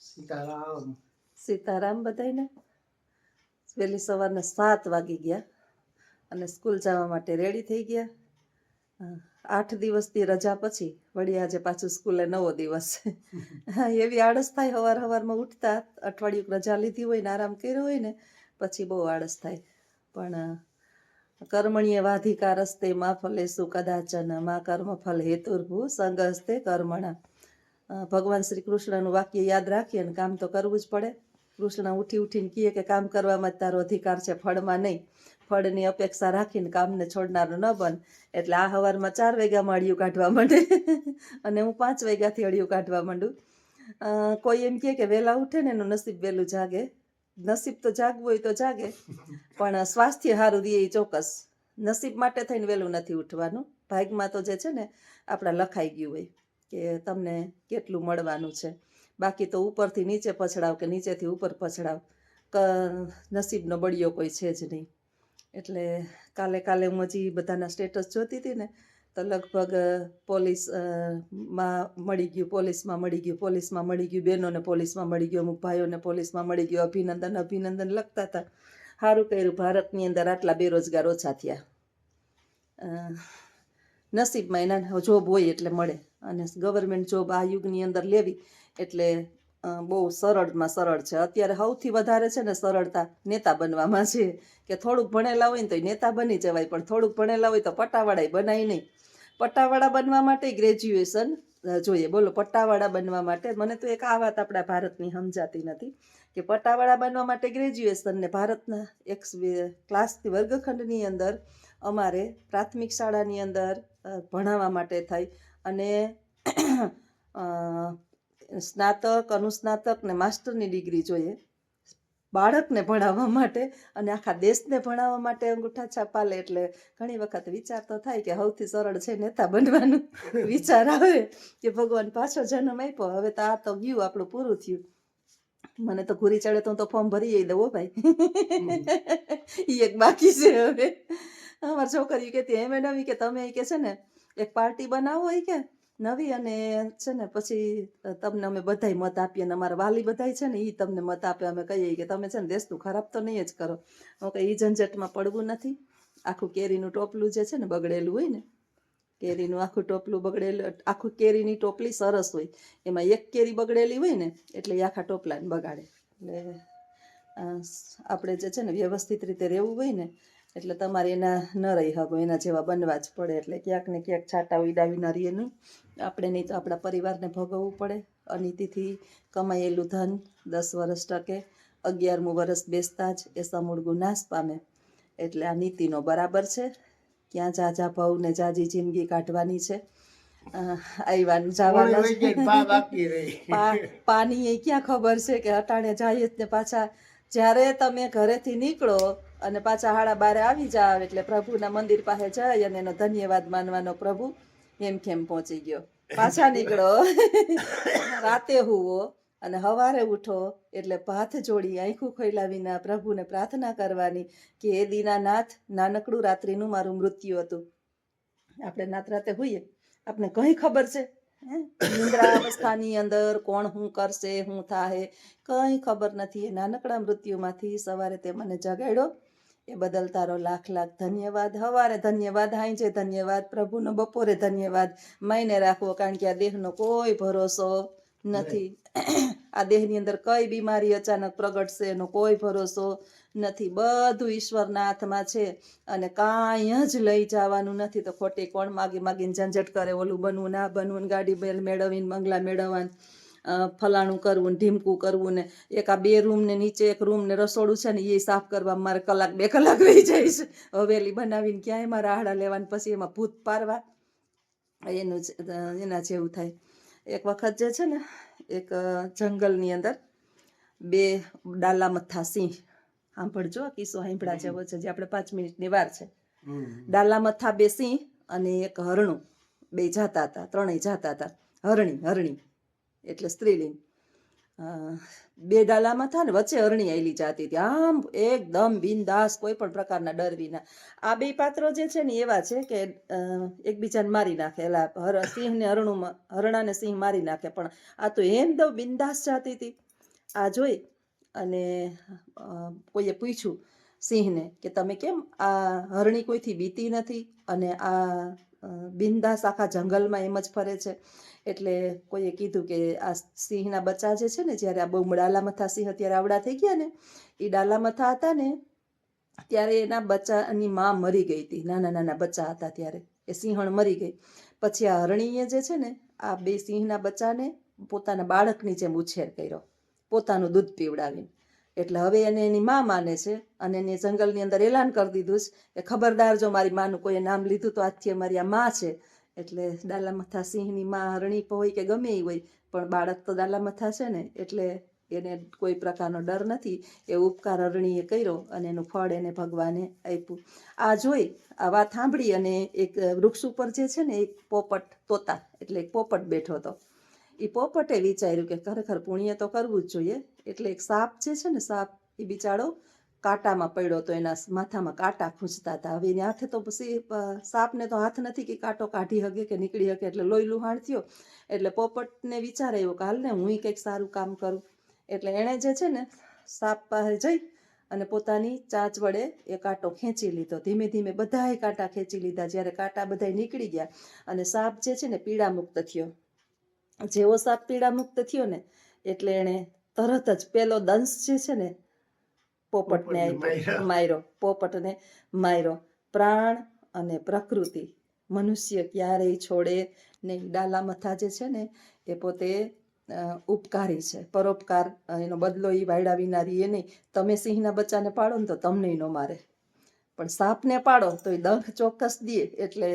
સીતારામ. સીતારામ બધાને. વહેલી સવારના 7 વાગી ગયા અને સ્કૂલ જવા માટે રેડી થઈ ગયા. 8 દિવસથી રજા પછી વળી આજે પાછું સ્કૂલે 9 દિવસ. એવી આળસ થાય સવારમાં ઉઠતા. અઠવાડિયું રજા લીધી હોય ને આરામ કર્યો હોય ને પછી બહુ આળસ થાય. પણ કર્મણીય વાધિકારસ્તે મા ફલેસુ કદાચન મા કર્મફલ હેતુર્ભુ સંગસ્તે કર્મણા. ભગવાન શ્રી કૃષ્ણનું વાક્ય યાદ રાખીએ અને કામ તો કરવું જ પડે. કૃષ્ણ ઉઠીને કહે કે કામ કરવામાં જ તારો અધિકાર છે, ફળમાં નહીં. ફળની અપેક્ષા રાખીને કામને છોડનારું ન બન. એટલે આ સવારમાં 4 વાગ્યામાં અડિયું કાઢવા માંડે અને હું 5 વાગ્યાથી અડિયું કાઢવા માંડું. કોઈ એમ કહે કે વહેલા ઉઠે ને એનું નસીબ વહેલું જાગે. નસીબ તો જાગવું હોય તો જાગે, પણ સ્વાસ્થ્ય સારું રહે એ ચોક્કસ. નસીબ માટે થઈને વહેલું નથી ઉઠવાનું. ભાગમાં તો જે છે ને આપણા લખાઈ ગયું હોય કે તમને કેટલું મળવાનું છે. બાકી તો ઉપરથી નીચે પછડાવ કે નીચેથી ઉપર પછડાવ, નસીબનો બળિયો કોઈ છે જ નહીં. એટલે કાલે હું હજી બધાના સ્ટેટસ જોતી હતી ને તો લગભગ પોલીસમાં મળી ગયું, બહેનોને પોલીસમાં મળી ગયું, અમુક ભાઈઓને પોલીસમાં મળી ગયું. અભિનંદન લખતા હતા. સારું કર્યું, ભારતની અંદર આટલા બેરોજગાર ઓછા થયા. નસીબમાં એના જોબ હોય એટલે મળે. અને ગવર્મેન્ટ જોબ આ યુગની અંદર લેવી એટલે બહુ સરળમાં સરળ છે. અત્યારે સૌથી વધારે છે ને સરળતા નેતા બનવામાં છે. કે થોડુંક ભણેલા હોય ને તો નેતા બની જવાય, પણ થોડુંક ભણેલા હોય તો પટ્ટાવાળા બનાય નહીં. પટ્ટાવાળા બનવા માટે ગ્રેજ્યુએશન જોઈએ. બોલો, પટ્ટાવાળા બનવા માટે મને તો એક આ વાત આપણા ભારતની સમજાતી નથી કે પટ્ટાવાળા બનવા માટે ગ્રેજ્યુએશન ને ભારતના એક ક્લાસથી વર્ગખંડની અંદર અમારે પ્રાથમિક શાળાની અંદર ભણાવવા માટે થાય અને સ્નાતક, અનુસ્નાતક ને માસ્ટરની ડિગ્રી જોઈએ બાળકને ભણાવવા માટે. અને આખા દેશને ભણાવવા માટે અંગૂઠા છાપા લે. એટલે ઘણી વખત વિચાર તો થાય કે સૌથી સરળ છે નેતા બનવાનું. વિચાર આવે કે ભગવાન પાછો જન્મ આપ્યો, હવે તો આ તો ગયું, આપણું પૂરું થયું. મને તો ઘૂરી ચડે તો હું તો ફોર્મ ભરી દઉં ભાઈ. એ એક બાકી છે. હવે અમારી છોકરી કહેતી એમ નવી કે તમે કે છે ને એક પાર્ટી બનાવો હોય કે નવી, અને છે ને પછી તમને અમે બધાય મત આપીએ અને અમારા વાલી બધાય છે ને એ તમને મત આપે. અમે કહીએ કે તમે છે ને દેશનું ખરાબ તો નહીં જ કરો. કે એ ઝંઝટમાં પડવું નથી. આખું કેરીનું ટોપલું જે છે ને બગડેલું હોય ને, કેરીનું આખું ટોપલું બગડેલું, આખું કેરીની ટોપલી સરસ હોય, એમાં એક કેરી બગડેલી હોય ને એટલે એ આખા ટોપલાને બગાડે. એટલે આપણે જે છે ને વ્યવસ્થિત રીતે રહેવું હોય ને એટલે તમારે એના ન રહી શકો, એના જેવા બનવા જ પડે. એટલે ક્યાંક ને ક્યાંક છાંટા ઉડાવી ન રહીએ નહીં આપણે, નહીં તો આપણા પરિવારને ભોગવવું પડે. અનીતિથી કમાયેલું ધન 10 વર્ષ ટકે, 11મું વર્ષ બેસતા જ એ સમૂળગું નાશ પામે. એટલે આ નીતિનો બરાબર છે. ક્યાં જાજા ભાવ ને જાજી જિંદગી કાઢવાની છે. આવ્યા જવાના પાણી એ ક્યાં ખબર છે કે અટાણે જાય ને પાછા જ્યારે તમે ઘરેથી નીકળો અને પાછા 12:30 આવી જાવ એટલે પ્રભુના મંદિર પાસે જાય અને એનો ધન્યવાદ માનવાનો, પ્રભુ એમ કેમ પહોંચી ગયો. પાછા નીકળો, રાતે હુવો અને સવારે ઉઠો એટલે હાથ જોડી આંખું ખોલ્યા વિના પ્રભુને પ્રાર્થના કરવાની કે એ દીનાનાથ, નાનકડું રાત્રિનું મારું મૃત્યુ હતું. આપણે નાત રાતે હોઈએ, આપણે કઈ ખબર છે નિંદ્રા અવસ્થાની અંદર કોણ શું કરશે, શું થાય કઈ ખબર નથી. એ નાનકડા મૃત્યુમાંથી સવારે તે મને જગાડ્યો, એ બદલ તારો લાખ લાખ ધન્યવાદ. સવારે ધન્યવાદ, હાંજે ધન્યવાદ, પ્રભુનો બપોરે ધન્યવાદ. માયને રાખવો, કારણ કે આ દેહનો કોઈ ભરોસો નથી. આ દેહની અંદર કઈ બીમારી અચાનક પ્રગટશે એનો કોઈ ભરોસો નથી. બધું ઈશ્વરના હાથમાં છે અને કાંઈ જ લઈ જવાનું નથી. તો ખોટી કોણ માગીને ઝંઝટ કરે, ઓલું બનવું ના બનવું, ગાડી બેલ મેળવીને બંગલા મેળવવાનું, ફલાણું કરવું ને ઢીમકું કરવું ને એક આ 2 રૂમ ને નીચે એક રૂમ ને રસોડું છે ને એ સાફ કરવા મારે 1-2 કલાક વહી જાય છે. હવેલી બનાવીને ક્યાંય મારા આહડા લેવાનું, પછી એમાં ભૂત પારવા, એનું એના જેવું થાય. એક વખત જે છે ને એક જંગલની અંદર 2 ડાલામથા સિંહ, સાંભળજો કિસ્સો સાંભળા જેવો છે, જે આપણે 5 મિનિટની વાર છે. ડાલામથા 2 સિંહ અને એક હરણું, 2 જાતા હતા, 3 જાતા હતા. હરણી એટલે સ્ત્રીલિંગ. 2 ડાલામથા ને વચ્ચે હરણી આવેલી જાતી હતી, આમ એકદમ બિંદાસ, કોઈ પણ પ્રકારના ડર વિના. આ 2 પાત્રો જે છે ને એવા છે કે એકબીજાને મારી નાખે. એલા સિંહ ને હરણાને સિંહ મારી નાખે, પણ આ તો એકદમ બિંદાસ જાતી હતી. આ જોઈ અને કોઈએ પૂછ્યું સિંહને કે તમે કેમ આ હરણી કોઈથી બીતી નથી અને આ બિંદાસ આખા જંગલમાં એમ જ ફરે છે. એટલે કોઈએ કીધું કે આ સિંહના બચ્ચા જે છે ને, જ્યારે આ બહુ ડાલામથા સિંહ અત્યારે આવડા થઈ ગયા ને, એ ડાલામથા હતા ને ત્યારે એના બચ્ચાની માં મરી ગઈ હતી. નાના નાના બચ્ચા હતા ત્યારે એ સિંહણ મરી ગઈ. પછી આ હરણીએ જે છે ને આ બે સિંહના બચ્ચાને પોતાના બાળકની જેમ ઉછેર કર્યો, પોતાનું દૂધ પીવડાવીને. એટલે હવે એને એની માં માને છે અને એને જંગલની અંદર એલાન કરી દીધું છે કે ખબરદાર, જો મારી માનું કોઈ નામ લીધું તો આજથી અમારી આ માં છે. એટલે ડાલામથા સિંહની માં હરણી હોય કે ગમે એ હોય, પણ બાળક તો ડાલામથા છે ને, એટલે એને કોઈ પ્રકારનો ડર નથી. એ ઉપકાર હરણીએ કર્યો અને એનું ફળ એને ભગવાને આપ્યું. આ જોઈ, આ વાત સાંભળી અને એક વૃક્ષ ઉપર જે છે ને એક પોપટ, તોતા એટલે એક પોપટ બેઠો હતો. એ પોપટે વિચાર્યું કે ખરેખર પુણ્ય તો કરવું જ જોઈએ. એટલે એક સાપ જે છે ને, સાપ એ બિચારો કાંટામાં પડ્યો હતો, એના માથામાં કાંટા ખૂંચતા હતા. હવે એની હાથે તો પછી સાપને તો હાથ નથી કે કાંટો કાઢી શકે કે નીકળી શકે, એટલે લોહી લુહાણ થયો. એટલે પોપટને વિચાર આવ્યો કે હાલ ને હું કંઈક સારું કામ કરું. એટલે એણે જે છે ને સાપ પાસે જઈ અને પોતાની ચાંચ વડે એ કાંટો ખેંચી લીધો. ધીમે ધીમે બધાએ કાંટા ખેંચી લીધા. જ્યારે કાંટા બધા નીકળી ગયા અને સાપ જે છે ને પીડા મુક્ત થયો. જેવો સાપ પીડા મુક્ત થયો ને એટલે એણે તરત જ પેલો દંશ જે છે ને પોપટને આપ્યો, માર્યો. પોપટને માર્યો. પ્રાણ અને પ્રકૃતિ મનુષ્ય ક્યારેય છોડે નહીં. ડાલામથા જે છે ને એ પોતે ઉપકારી છે, પરોપકાર, એનો બદલો એ વાયડા વિનારી એ નહીં. તમે સિંહના બચ્ચાને પાડો ને તો તમને ન મારે, પણ સાપને પાડો તો એ દંખ ચોક્કસ દે. એટલે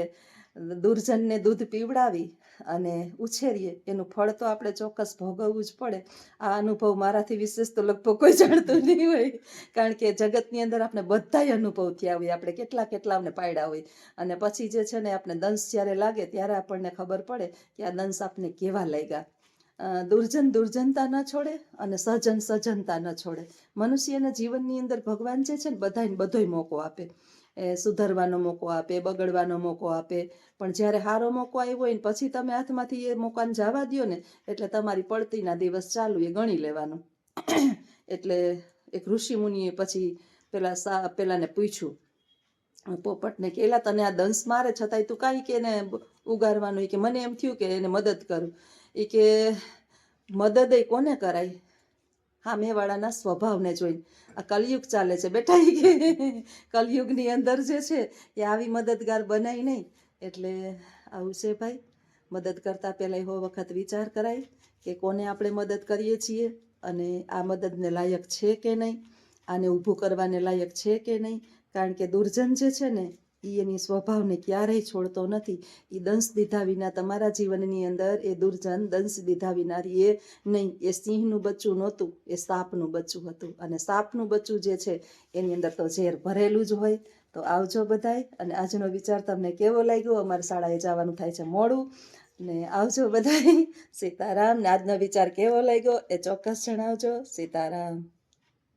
દુર્જનને દૂધ પીવડાવી અને ઉછેરીએ એનું ફળ તો આપણે ચોક્કસ ભોગવવું જ પડે. આ અનુભવ મારાથી વિશેષ તો લગભગ કોઈ જાણતું નહીં હોય, કારણ કે જગતની અંદર આપણે બધાય અનુભવ થયા હોય. આપણે કેટલા કેટલાને પાડ્યા હોય અને પછી જે છે ને આપણે દંશ જ્યારે લાગે ત્યારે આપણને ખબર પડે કે આ દંશ આપને કેવા લાગ્યા. દુર્જન દુર્જનતા ન છોડે અને સજ્જન સજ્જનતા ન છોડે. મનુષ્યના જીવનની અંદર ભગવાન જે છે ને બધાને બધોય મોકો આપે. સુધરવાનો મોકો આપે, બગડવાનો મોકો આપે. પણ જ્યારે સારો મોકો આવ્યો હોય ને પછી તમે હાથમાંથી એ મોકાને જવા દો ને, એટલે તમારી પડતીના દિવસ ચાલુ એ ગણી લેવાનું. એટલે એક ઋષિ મુનિએ પછી પેલાને પૂછ્યું પોપટને કે એલા તને આ દંશ મારે છતાંય તું કાંઈ કે એને ઉગારવાનું? કે મને એમ થયું કે એને મદદ કરું. એ કે મદદ એ કોને કરાય? સામેવાળાના સ્વભાવને જોઈને. આ કલયુગ ચાલે છે બેટા, એ કે કલયુગની અંદર જે છે એ આવી મદદગાર બનાય નહીં. એટલે આવું છે ભાઈ. મદદ કરતાં પહેલાં 100 વખત વિચાર કરાય કે કોને આપણે મદદ કરીએ છીએ અને આ મદદને લાયક છે કે નહીં, આને ઊભું કરવાને લાયક છે કે નહીં. કારણ કે દુર્જન જે છે ને એ એની સ્વભાવને ક્યારેય છોડતો નથી. એ દંશ દીધા વિના તમારા જીવનની અંદર એ દુર્જન દંશ દીધા વિનારી એ નહીં. એ સિંહનું બચ્ચું નહોતું, એ સાપનું બચ્ચું હતું. અને સાપનું બચ્ચું જે છે એની અંદર તો ઝેર ભરેલું જ હોય. તો આવજો બધાય. અને આજનો વિચાર તમને કેવો લાગ્યો? અમારે શાળાએ જવાનું થાય છે મોડું, ને આવજો બધાય. સીતારામ. ને આજનો વિચાર કેવો લાગ્યો એ ચોક્કસ જણાવજો. સીતારામ.